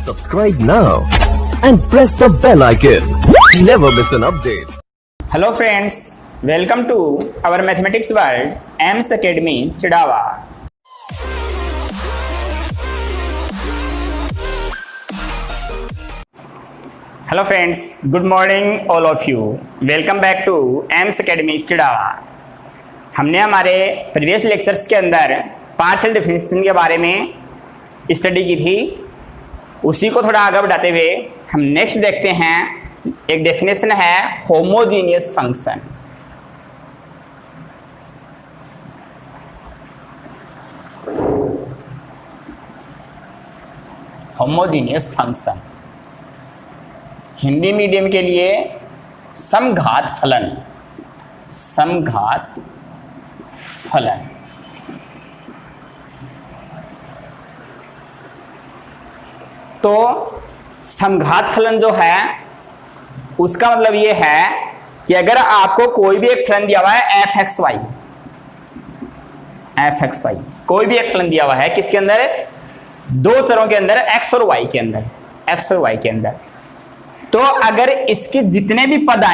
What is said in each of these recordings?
Subscribe now and press the bell icon. Never miss an update. Hello friends, welcome to our mathematics world, AIMS Academy, Chidawa. Hello friends, good morning all of you. Welcome back to AIMS Academy, Chidawa. हमने हमारे previous lectures के अंदर partial definition के बारे में study की थी। उसी को थोड़ा आगे बढ़ाते हुए हम नेक्स्ट देखते हैं। एक डेफिनेशन है homogeneous function. Homogeneous function Hindi medium के लिए समघात फलन। समघात फलन तो समघात फलन जो है उसका मतलब ये है कि अगर आपको कोई भी एक फलन दिया हुआ है एफ एक्स वाई, कोई भी एक फलन दिया हुआ है किसके अंदर, दो चरों के अंदर, एक्स और वाई के अंदर, तो अगर इसके जितने भी पद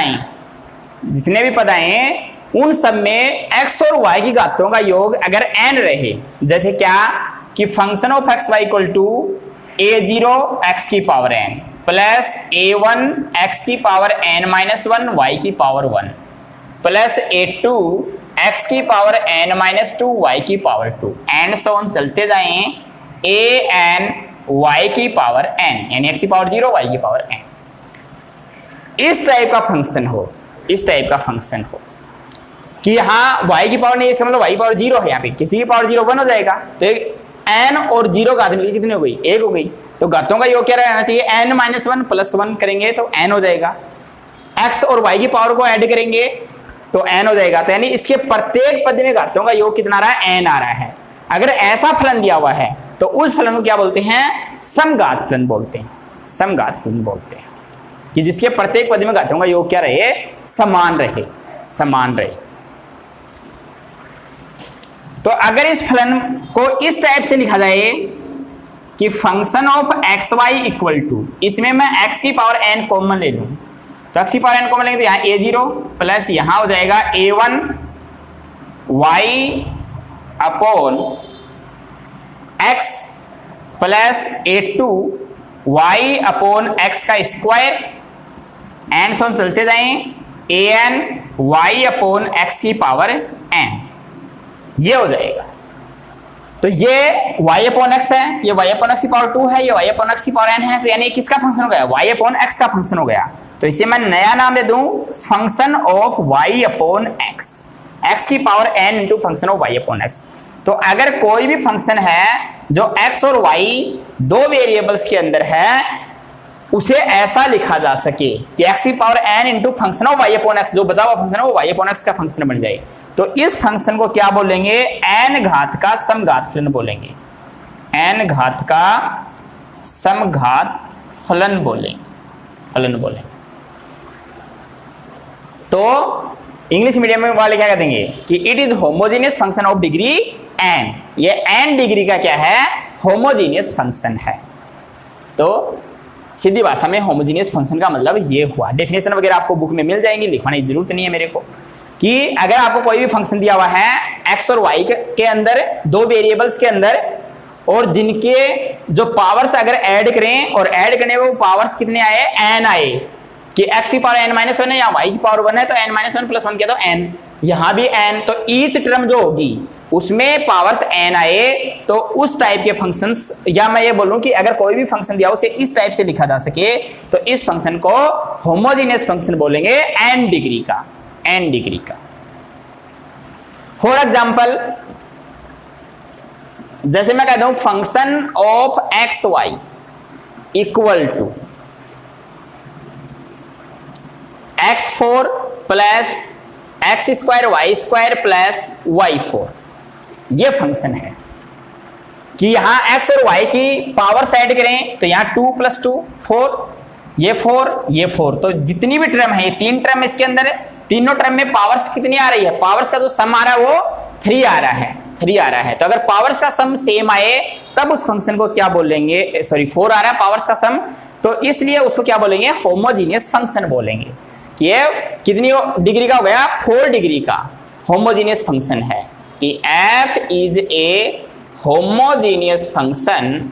आए उन सब में एक्स और वाई की घातों का योग अगर एन रहे, जैसे क्या कि function of x y equal to a0 x की power n plus a1 x की पावर n माइनस 1 y की पावर 1 प्लस a2 x की पावर n माइनस 2 y की पावर 2 एंड सो ऑन चलते जाएं a n y की power n, यानी x की पावर 0 y की पावर n। इस टाइप का फंक्शन हो कि यहाँ y की पावर नहीं, इसका मतलब y की पावर 0 है, यहाँ पे किसी की पावर 0 1 हो जाएगा, तो एक n और 0 घात मिलकर कितनी हो गई, 1 हो गई। तो घातों का योग क्या रहना चाहिए, n माइनस 1 प्लस 1 करेंगे तो n हो जाएगा। x और y की पावर को ऐड करेंगे तो n हो जाएगा। तो यानी इसके प्रत्येक पद में घातों का योग कितना आ रहा है, n आ रहा है। अगर ऐसा फलन दिया हुआ है तो उस फलन को क्या बोलते हैं, समघात फलन बोलते हैं, कि जिसके प्रत्येक पद में घातों का योग क्या रहे, समान रहे। तो अगर इस फलन को इस टाइप से लिखा जाए कि function of x y equal to, इसमें मैं x की पावर n कॉमन ले लूं, तो x की पावर n कॉमन लेंगे तो यहाँ a0 प्लस यहाँ हो जाएगा a1 y upon x plus a2 y upon x का स्क्वायर एंड सो चलते जाएं an y अपॉन x की पावर n, ये हो जाएगा। तो ये y अपॉन x है, ये y अपॉन x की पावर 2 है, ये y अपॉन x की पावर n है, तो यानी किसका फंक्शन हो गया, y अपॉन x का फंक्शन हो गया। तो इसे मैं नया नाम दे दूं function of y upon x की power n into function of y upon x। तो अगर कोई भी फंक्शन है जो x और y दो वेरिएबल्स के अंदर है, उसे ऐसा लिखा जा सके कि x की power n into function of y upon x, जो बचा हुआ फंक्शन है वो y अपॉन x का फंक्शन बन जाए, तो इस फंक्शन को क्या बोलेंगे, n घात का समघात फलन बोलेंगे, n घात का समघात फलन बोलेंगे। तो इंग्लिश मीडियम वाले क्या कहेंगे कि it is homogeneous function of degree n, ये n डिग्री का क्या है, होमोजीनियस फंक्शन है। तो सीधी भाषा में होमोजीनियस फंक्शन का मतलब ये हुआ। डेफिनेशन वगैरह आपको बुक में मिल जाएंगी, लिखवाने की जरूरत नहीं है मेरे को, कि अगर आपको कोई भी फंक्शन दिया हुआ है x और y के अंदर, दो वेरिएबल्स के अंदर, और जिनके जो पावर्स अगर ऐड करें और ऐड करने में वो पावर्स कितने आए, n आए, कि x की पावर n माइनस 1 है या y की पावर 1 है तो n माइनस 1 प्लस 1 किया तो n, यहाँ भी n, तो ईच टर्म जो होगी उसमें पावर्स n आए, तो उस टाइप के फंक्शंस, या मैं ये बोलूं कि अगर कोई भी फंक्शन दिया उसे इस टाइप से लिखा जा सके तो इस फंक्शन को होमोजीनियस फंक्शन बोलेंगे n डिग्री का। फॉर एग्जाम्पल, जैसे मैं कहता हूं function of x y equal to x4 plus x square y square plus y4, ये फंक्शन है कि यहां x और y की पावर ऐड करें तो यहां 2 प्लस 2 4, ये 4, तो जितनी भी टर्म है, ये 3 टर्म इसके अंदर, तीनों टर्म में पावर्स कितनी आ रही है, पावर्स का जो सम आ रहा है वो 3 आ रहा है। तो अगर पावर्स का सम सेम आए तब उस फंक्शन को क्या बोलेंगे, सॉरी 4 आ रहा है पावर्स का सम, तो इसलिए उसको क्या बोलेंगे, होमोजीनियस फंक्शन बोलेंगे। कि ये कितनी डिग्री का हो गया, 4 डिग्री का होमोजीनियस फंक्शन है कि f is a homogeneous function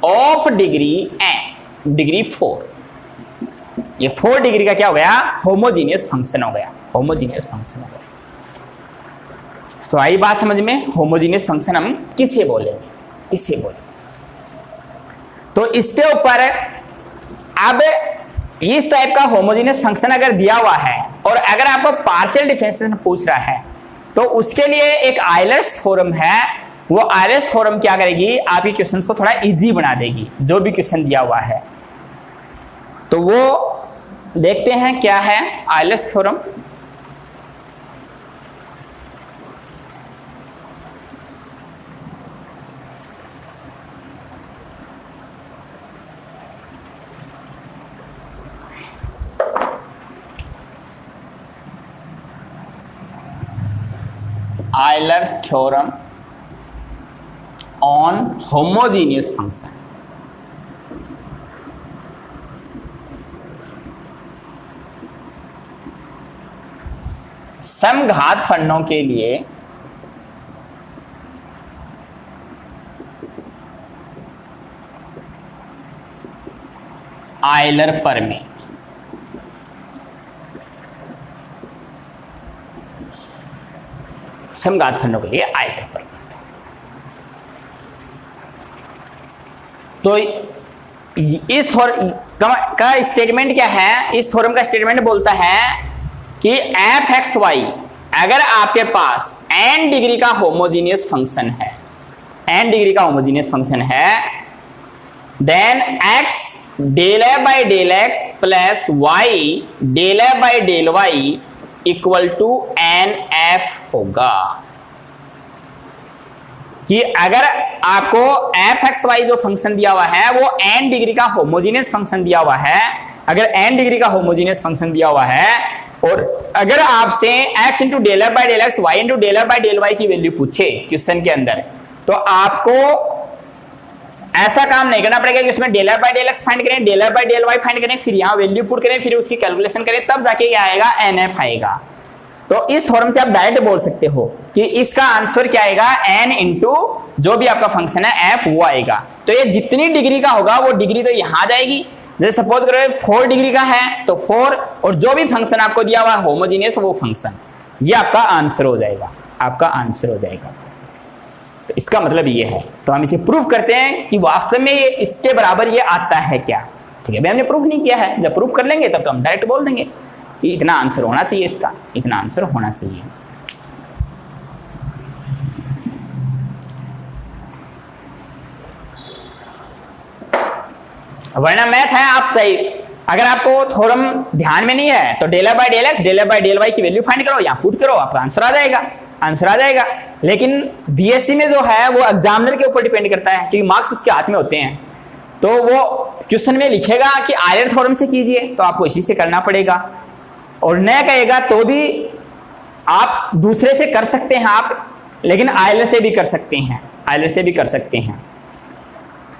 of degree n, degree 4। ये 4 डिग्री का क्या हो गया, होमोजीनियस फंक्शन हो गया, होमोजीनियस फंक्शन हो गया। तो आई बात समझ में, होमोजीनियस फंक्शन हम किसे बोलेंगे, किसे बोलेंगे। तो इसके ऊपर अब इस टाइप का होमोजीनियस फंक्शन अगर दिया हुआ है और अगर आपको पार्शियल डिफरेंशिएशन पूछ रहा है तो उसके लिए एक आयलर्स थ्योरम है। वो आयलर्स थ्योरम क्या करेगी, आपके क्वेश्चंस को थोड़ा इजी बना देगी, जो भी क्वेश्चन दिया हुआ है। तो वो देखते हैं क्या है Euler's theorem. Euler's theorem on homogeneous function। समघात फलनों के लिए आयलर प्रमेय। समघात फलनों के लिए आयलर प्रमेय। तो इस थ्योरम का स्टेटमेंट क्या है, इस थ्योरम का स्टेटमेंट बोलता है कि एफ एक्स वाई अगर आपके पास n डिग्री का होमोजीनियस फंक्शन है, n डिग्री का होमोजीनियस फंक्शन है, then x del f by del x plus y del f by del y equal to n f होगा। कि अगर आपको एफ एक्स वाई जो फंक्शन दिया हुआ है वो n डिग्री का होमोजीनियस फंक्शन दिया हुआ है, अगर n डिग्री का होमोजीनियस फंक्शन दिया हुआ है और अगर आपसे x into del f by del x, y into del f by del y की वैल्यू पूछे क्वेश्चन के अंदर, तो आपको ऐसा काम नहीं करना पड़ेगा कि उसमें del f by del x find करें, del f by del y find करें, फिर यहाँ वैल्यू पुट करें, फिर उसकी कैलकुलेशन करें, तब जाके क्या आएगा, एन एफ आएगा। तो इस थ्योरम से आप डायरेक्ट बोल सकते हो कि इसका आंसर क्या आएगा, n इंटू जो भी आपका फंक्शन है f वो आएगा। तो ये जितनी डिग्री का होगा वो डिग्री तो यहाँ आ जाएगी। जैसे सपोज करो 4 डिग्री का है तो 4 और जो भी फंक्शन आपको दिया हुआ है होमोजीनियस वो फंक्शन, ये आपका आंसर हो जाएगा, आपका आंसर हो जाएगा। तो इसका मतलब ये है। तो हम इसे प्रूफ करते हैं कि वास्तव में ये इसके बराबर ये आता है क्या। ठीक है, अभी हमने प्रूफ नहीं किया है, जब प्रूफ कर लेंगे तब तो हम डायरेक्ट बोल देंगे कि इतना आंसर होना चाहिए, इसका इतना आंसर होना चाहिए। वरना मैथ है, आप सही, अगर आपको थ्योरम ध्यान में नहीं है तो del f by del x, del f by del y की वैल्यू फाइंड करो, यहाँ पुट करो, आपका आंसर आ जाएगा, आंसर आ जाएगा। लेकिन बीएससी में जो है वो एग्जामिनर के ऊपर डिपेंड करता है, क्योंकि मार्क्स उसके हाथ में होते हैं। तो वो क्वेश्चन में लिखेगा कि आयलर थ्योरम से कीजिए, तो आपको इसी से करना पड़ेगा, और न कहेगा तो भी आप दूसरे से कर सकते हैं आप, लेकिन आयलर से भी कर सकते हैं, आयलर से भी कर सकते हैं।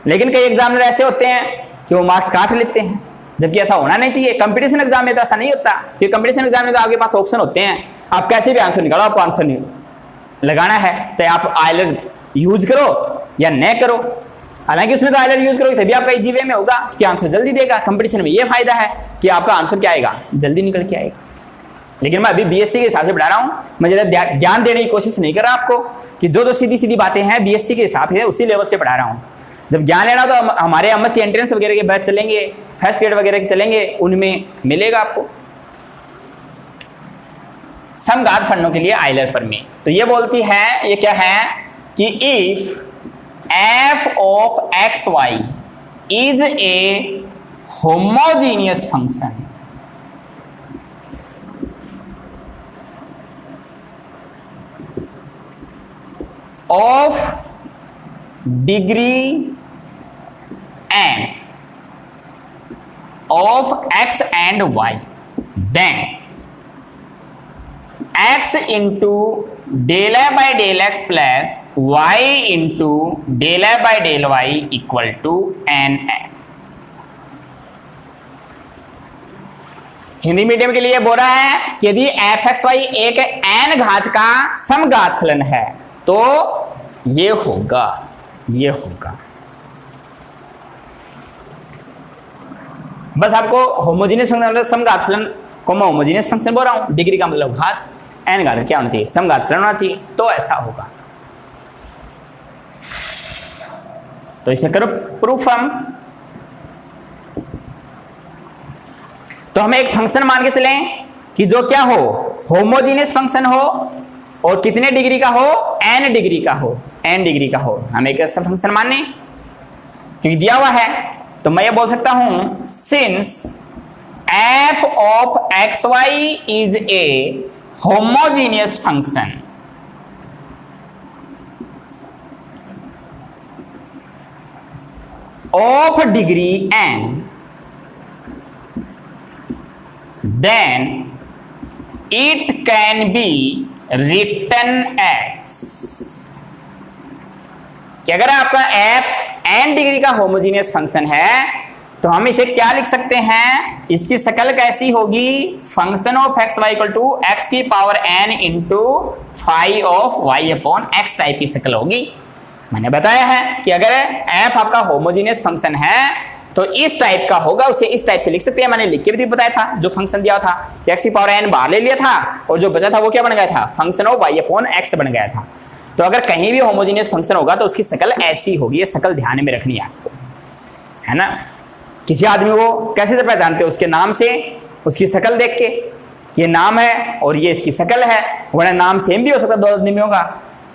लेकिन कई एग्जामिनर ऐसे होते हैं कि वो मार्क्स काट लेते हैं, जबकि ऐसा होना नहीं चाहिए। कंपटीशन एग्जाम में तो ऐसा नहीं होता, क्योंकि कंपटीशन एग्जाम में तो आपके पास ऑप्शन होते हैं, आप कैसे भी आंसर निकालो, आपको आंसर नहीं लगाना है, चाहे आप आयलर यूज करो या न करो। हालांकि उसमें तो आयलर यूज करोगे तभी आपका इजी वे में होगा कि आंसर जल्दी देगा। कंपटीशन में ये फायदा है कि आपका आंसर क्या आएगा, जल्दी निकल के आएगा। लेकिन मैं अभी बीएससी के हिसाब से पढ़ा रहा हूँ, मैं ज़्यादा ज्ञान देने की कोशिश नहीं कर रहा आपको, कि जो सीधी सीधी बातें हैं बीएससी के हिसाब से उसी लेवल से पढ़ा रहा हूँ। जब ज्ञान लेना तो हमारे एमएससी एंट्रेंस वगैरह के बैच चलेंगे, फर्स्ट ग्रेड वगैरह के चलेंगे, उनमें मिलेगा आपको। समघात फलनों के लिए आयलर प्रमेय तो ये बोलती है, ये क्या है कि if f of x y is a homogeneous function of degree n of x and y, then x into del I by del x plus y into del I by del y equal to n f. Hindi medium के लिए बोल रहा है कि यदि f x y एक n घात का समघात फलन है तो ये होगा, ये होगा। बस आपको होमोजीनियस फंक्शन मतलब समघात फलन को मैं होमोजीनियस फंक्शन बोल रहा हूं, डिग्री का मतलब घात, एन घात क्या होना चाहिए, समघात फलन होना चाहिए, तो ऐसा होगा। तो इसे करो प्रूफ हम। तो हमें एक फंक्शन मान के चलें कि जो क्या हो, होमोजीनियस फंक्शन हो और कितने डिग्री का हो, एन डिग्री का हो, एन डिग्री का हो। हमें एक ऐसा फंक्शन मानने क्योंकि दिया हुआ है, तो मैं ये बोल सकता हूं since f of x y is a homogeneous function of degree n, then it can be written as कि अगर आपका एफ एन डिग्री का होमोजीनियस फंक्शन है तो हम इसे क्या लिख सकते हैं, इसकी शक्ल कैसी होगी, function of x y equal to x की power n into phi of y upon x type की शक्ल होगी। मैंने बताया है कि अगर एफ आपका होमोजीनियस फंक्शन है तो इस टाइप का होगा, उसे इस टाइप से लिख सकते हैं। मैंने लिख के भी बताया था, जो फंक्शन दिया था एक्स की पावर एन बाहर ले लिया था और जो बचा था वो क्या बन गया था, function of y upon x बन गया था। तो अगर कहीं भी होमोजीनियस फंक्शन होगा तो उसकी शक्ल ऐसी होगी, ये शक्ल ध्यान में रखनी है आपको, है ना। किसी आदमी को कैसे से पहचानते हो, उसके नाम से, उसकी शक्ल देख के, ये नाम है और ये इसकी शक्ल है, वरना नाम सेम भी हो सकता है, दो आदमी में होगा,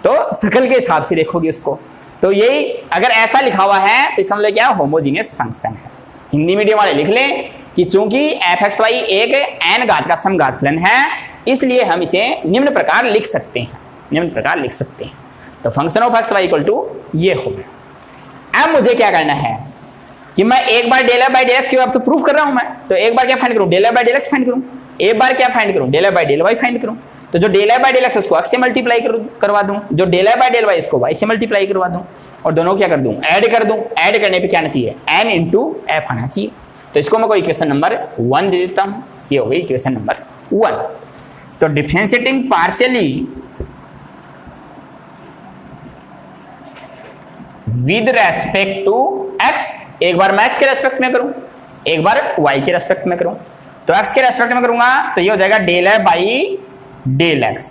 तो शक्ल के हिसाब से देखोगे उसको। तो यही अगर ऐसा लिखा हुआ है तो इसका मतलब क्या, होमोजीनियस फंक्शन है। हिंदी मीडियम वाले लिख लें कि चूंकि एफ एक्स वाई एक एन घात का समघात फलन है, इसलिए हम इसे निम्न प्रकार लिख सकते हैं, निम्न प्रकार लिख सकते हैं। तो function of x y equal to ये हो गया। अब मुझे क्या करना है कि मैं एक बार डेल बाई डेल एक्स की आपसे प्रूफ कर रहा हूं मैं, तो एक बार क्या फाइंड करूं, del by del x find करूं, एक बार क्या फाइंड करूं, del by del y find करूं। तो जो डेल बाई डेल एक्स उसको एक्स से मल्टीप्लाई करवा दूं, जो डेल बाई डेल वाई इसको वाई से मल्टीप्लाई करवा दूं और दोनों क्या कर दूं, ऐड कर दूं। ऐड करने पे क्या आना चाहिए, एन इंटू एफ आना चाहिए। तो इसको मैं कोई इक्वेशन नंबर 1 दे देता हूं, ये हो गई इक्वेशन नंबर 1। तो differentiating partially with respect to x, एक बार मैं एक्स के रेस्पेक्ट में करूं, एक बार वाई के रेस्पेक्ट में करूं। तो एक्स के रेस्पेक्ट में करूंगा तो ये हो जाएगा डेल है बाई डेल एक्स,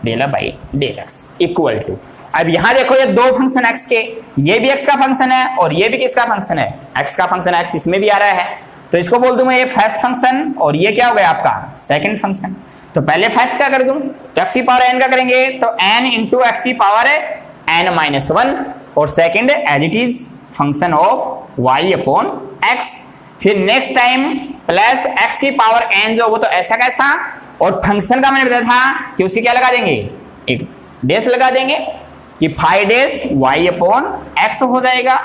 डेल है by del x equal to, अब यहां देखो ये दो फंक्शन एक्स के, ये भी एक्स का फंक्शन है और ये भी किसका फंक्शन है, एक्स का फंक्शन, एक्स इसमें भी आ रहा है। तो इसको बोल दूं मैं ये फर्स्ट फंक्शन और ये क्या हो गया आपका सेकंड फंक्शन। तो पहले फर्स्ट का कर दूं तो एक्स की पावर एन का करेंगे तो एन इंटू एक्स की पावर एन माइनस 1 और second as it is function of y upon x. फिर नेक्स्ट टाइम प्लस एक्स की पावर एन जो वो तो ऐसा कैसा, और फंक्शन का मैंने बताया था कि उसकी क्या लगा देंगे, एक डेस लगा देंगे कि 5 डेस वाई अपॉन एक्स हो जाएगा।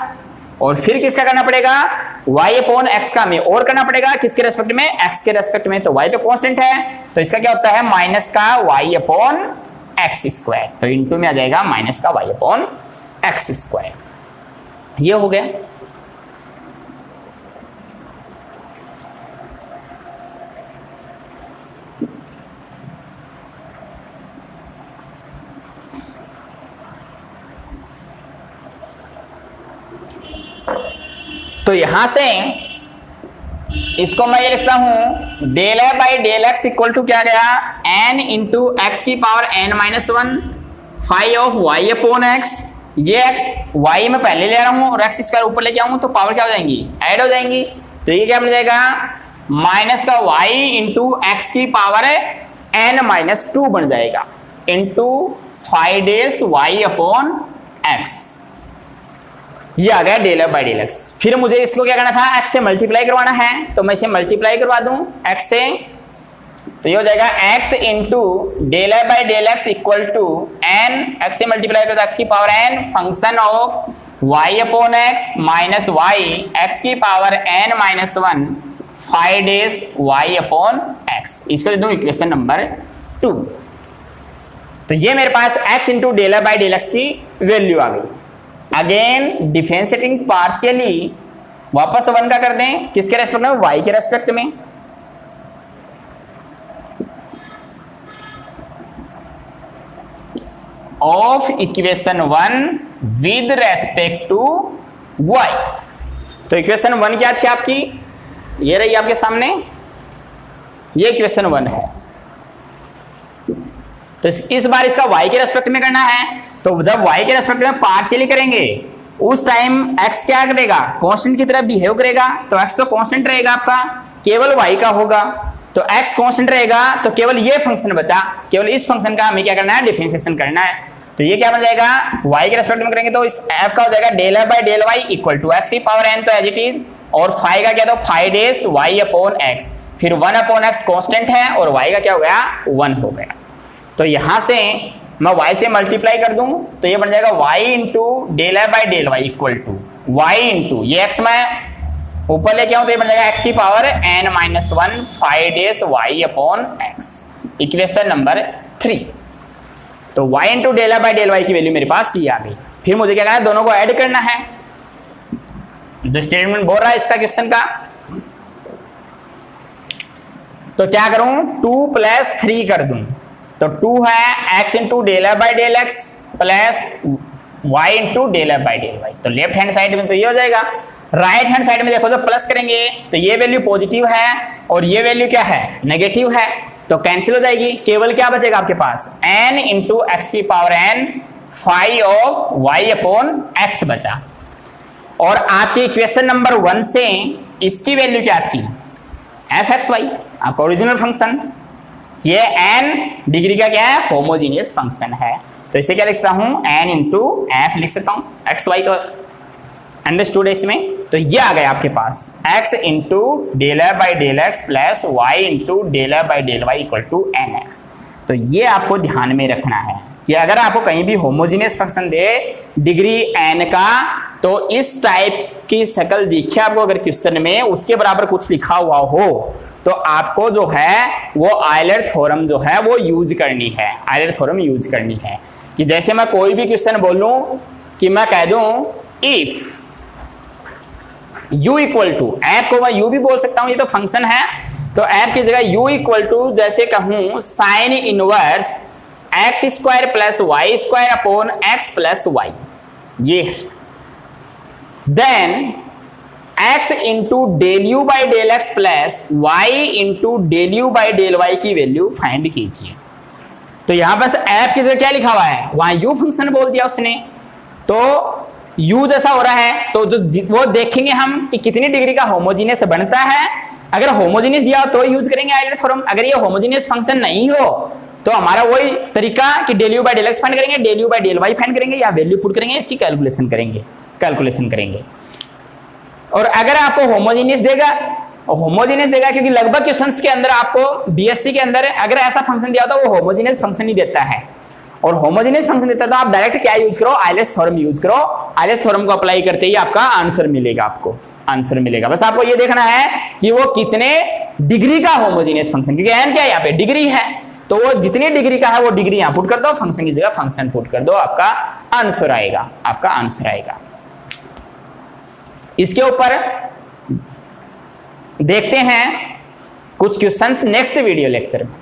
और फिर किसका करना पड़ेगा, वाई अपॉन एक्स का में और करना पड़ेगा, किसके रेस्पेक्ट में, एक्स के रेस्पेक्ट में। तो वाई तो कांस्टेंट है तो इसका क्या होता है माइनस का वाई अपॉन एक्स स्क्वायर, तो इंटू में आ जाएगा माइनस का वाई अपॉन एक्स स्क्वायर। ये हो गया। तो यहां से इसको मैं ये लिखता हूं del a by del x equal to क्या गया, एन इंटू एक्स की power n minus 1 phi of y upon x. ये वाई में पहले ले रहा हूं और एक्स स्क्वायर ऊपर लेके आऊं तो पावर क्या हो जाएंगी, ऐड हो जाएंगी। तो ये क्या बन जाएगा माइनस का वाई इंटू एक्स की पावर एन माइनस 2 बन जाएगा into 5 days y upon x. ये आ गया del f by del x. फिर मुझे इसको क्या करना था, एक्स से मल्टीप्लाई करवाना है, तो मैं इसे मल्टीप्लाई करवा दूं एक्स से, तो ये हो जाएगा x into del f by del x equal to n, x से मल्टीप्लाई करो तो एक्स की power n function of y upon x minus y x की power n minus 1 5 days y upon x. इसको दे दूं इक्वेशन नंबर 2। तो ये मेरे पास x into del by del x की वैल्यू आ गई। अगेन डिफरेंशिएटिंग पार्शियली वापस 1 का कर दें, किसके रेस्पेक्ट में, y के रेस्पेक्ट में। Of equation 1 with respect to y। तो इक्वेशन 1 क्या थी आपकी, ये रही आपके सामने, ये इक्वेशन 1 है। तो इस बार इसका y के रेस्पेक्ट में करना है, तो जब y के रेस्पेक्ट में पार्शियली करेंगे उस टाइम x क्या करेगा, कांस्टेंट की तरह बिहेव करेगा। तो x तो कांस्टेंट रहेगा आपका, केवल y का होगा। तो x कांस्टेंट रहेगा तो केवल ये फंक्शन बचा, केवल इस फंक्शन का हमें क्या करना है, डिफरेंशिएशन करना है। तो ये क्या बन जाएगा, y के रेस्पेक्ट में करेंगे तो इस f का हो जाएगा del f by del y equal to x की पावर n, तो एज इट इज। और फाई का क्या, तो phi dash y upon x, फिर 1 अपॉन x कांस्टेंट है और y का क्या हो गया, 1 हो गया। तो यहां से मैं y से मल्टीप्लाई कर दूं तो ये बन जाएगा y into del f by del y equal to y into ये x मैं ऊपर लेके आऊं तो ये बन जाएगा x की power n minus 1 phi dash y upon x, equation number 3। तो y into del f by del y की वैल्यू मेरे पास ये आ गई। फिर मुझे क्या करना है, दोनों को ऐड करना है, जो स्टेटमेंट बोल रहा है इसका क्वेश्चन का। तो क्या करूं, 2 प्लस 3 कर दूं, तो 2 है x into del f by del x plus y into del f by del y। तो लेफ्ट हैंड साइड में तो ये हो जाएगा, राइट हैंड साइड में देखो जब प्लस करेंगे तो ये वैल्यू पॉजिटिव है और ये वैल्यू क्या है, नेगेटिव है, तो कैंसिल हो जाएगी। केवल क्या बचेगा आपके पास, n इंटू एक्स की power n five of y upon x बचा। और आपकी इक्वेशन नंबर 1 से इसकी वैल्यू क्या थी, f(x,y) आपका ओरिजिनल फंक्शन। ये n डिग्री का क्या है, होमोजीनियस फंक्शन है। तो इसे क्या लिख सकता हूं, n इंटू एफ लिख सकता हूं, x y का अंडरस्टूड इसमें। तो ये आ गया आपके पास x into del f by del x plus y into del f by del y equal to n x. तो ये आपको ध्यान में रखना है कि अगर आपको कहीं भी होमोजीनियस फंक्शन दे डिग्री n का, तो इस टाइप की शक्ल दिखे आपको अगर क्वेश्चन में, उसके बराबर कुछ लिखा हुआ हो तो आपको जो है वो आयलर थ्योरम जो है वो यूज करनी है, आयलर थ्योरम यूज करनी है। कि जैसे मैं कोई भी क्वेश्चन बोलूं कि मैं कह दूं इफ u इक्वल टू, ऐप को मैं u भी बोल सकता हूं, ये तो फंक्शन है, तो ऐप की जगह u इक्वल टू जैसे कहूं sine inverse x square plus y square upon x plus y, ये है। Then x into del u by del x plus y into del u by del y की value find कीजिए। तो यहां पर app की जगह क्या लिखा हुआ है, वहां u फंक्शन बोल दिया उसने, तो u जैसा हो रहा है, तो जो वो देखेंगे हम कि कितनी डिग्री का होमोजीनियस बनता है। अगर होमोजीनियस दिया हो तो यूज करेंगे आयलर थ्योरम, अगर ये होमोजीनियस फंक्शन नहीं हो तो हमारा वही तरीका कि del u by del x find करेंगे, del u by del y find करेंगे, या वैल्यू पुट करेंगे, इसकी कैलकुलेशन करेंगे। और अगर आपको होमोजीनियस देगा क्योंकि लगभग क्वेश्चंस के अंदर आपको बीएससी के अंदर अगर ऐसा फंक्शन दिया होता है वो होमोजीनियस फंक्शन ही देता है, और होमोजीनियस फंक्शन देता है तो आप डायरेक्ट क्या यूज करो, आयलर थ्योरम यूज करो। आयलर थ्योरम को अप्लाई करते ही आपका आंसर मिलेगा, आपको आंसर मिलेगा। बस आपको ये देखना है कि वो कितने डिग्री का होमोजीनियस फंक्शन, क्योंकि n क्या है यहाँ पे, डिग्री है, तो वो जितनी डिग्री का है वो डिग्री यहाँ पुट कर दो, फंक्शन की जगह फंक्शन पुट कर दो, आपका आंसर आएगा। इसके ऊपर देखते हैं कुछ क्वेश्चंस नेक्स्ट वीडियो लेक्चर में।